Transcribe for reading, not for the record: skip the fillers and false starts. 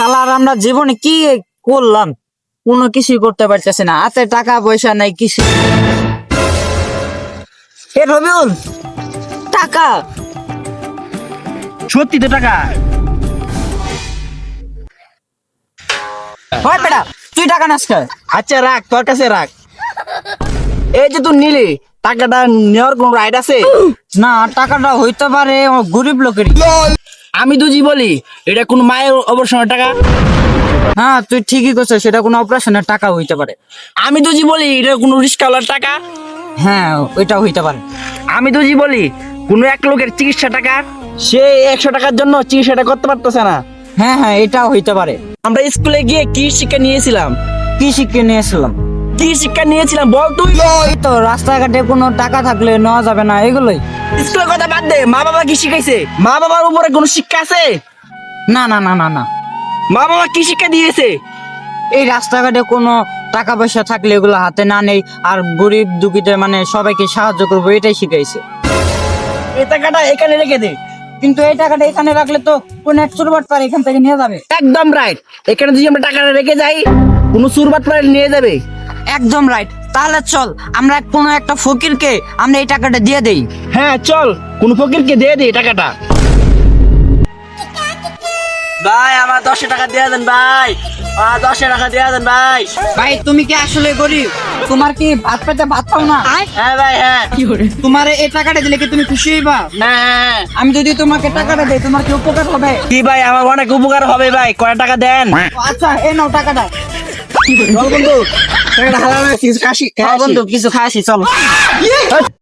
শালার আমরা জীবনে কি করলাম, কোনো কিছুই করতে পারতেছি না, হাতে টাকা পয়সা নাই কিছু। এ রবিউল, টাকা সত্যি তো টাকা? হয় বেটা, তুই টাকা নাস কে? আচ্ছা রাখ, তোর কাছে রাখ। এই যে তুই নিলি টাকাটা, নেওয়ার কোন রাইট আছে? না, টাকাটা হইতে পারে গরিব লোকেরই। আমি তো জি বলি এটা কোন মায়ের অবসরের টাকা? হ্যাঁ, তুই ঠিকই করছিস, সেটা কোনো অপারেশনের টাকা হইতে পারে। আমি তো জি বলি এটা কোন রিস্কাওয়ালার টাকা? হ্যাঁ, ওইটা হইতে পারে। আমি তো জি বলি কোন এক লোকের চিকিৎসা টাকা, সে 100 টাকার জন্য চিকিৎসাটা করতে পারতেছে না। হ্যাঁ হ্যাঁ, এটাও হইতে পারে। আমরা স্কুলে গিয়ে কি শিক্ষা নিয়েছিলাম? কি শিক্ষা নিয়েছিলাম? কি শিক্ষা নিয়েছিলাম বল তুই? এই তো রাস্তাঘাটে কোনো টাকা থাকলে নেওয়া যাবে না, এগুলোই। স্কুলের কথা বাদ দে, মা বাবা কি শিখাইছে? মা বাবার উপরে কোনো শিক্ষা আছে? না না না না না, মা বাবা কি শিক্ষা দিয়েছে? এই রাস্তাঘাটে কোনো টাকা পয়সা থাকলে এগুলো হাতে না নেই, আর গরিব দুঃখীদের মানে সবাইকে সাহায্য করবো, এটাই শিখাইছে। এই টাকাটা এখানে রেখে দে। কিন্তু এই টাকাটা এখানে রাখলে তো কোন এক চোরবাট পারে এখান থেকে নিয়ে যাবে। একদম রাইট, এখানে যদি আমরা টাকাটা রেখে যাই কোনো সুরবাত পারে নিয়ে যাবে। একদম রাইট। তাহলে চল আমরা কোনো একটা ফকিরকে আমরা এই টাকাটা দিয়ে দেই। হ্যাঁ চল, কোন ফকিরকে দিয়ে দে টাকাটা। ভাই আমার 10 টাকা দিয়ে দেন ভাই, 10 টাকা দিয়ে দেন ভাই। ভাই তুমি কি আসলে গরিব? তোমার কি ভাত পেতে ভাত পাও না? হ্যাঁ ভাই হ্যাঁ। তোমার এই টাকাটা দিলে কি তুমি খুশি হইবা? হ্যাঁ আমি যদি তোমাকে টাকাটা দেই তোমার কি উপকার হবে? কি ভাই, আমার অনেক উপকার হবে ভাই, কয় টাকা দেন? আচ্ছা, এই নাও টাকাটা। চল বন্ধু, টাকাটা হালাল কিছু কাশি বন্ধু কিছু খাসি, চলো।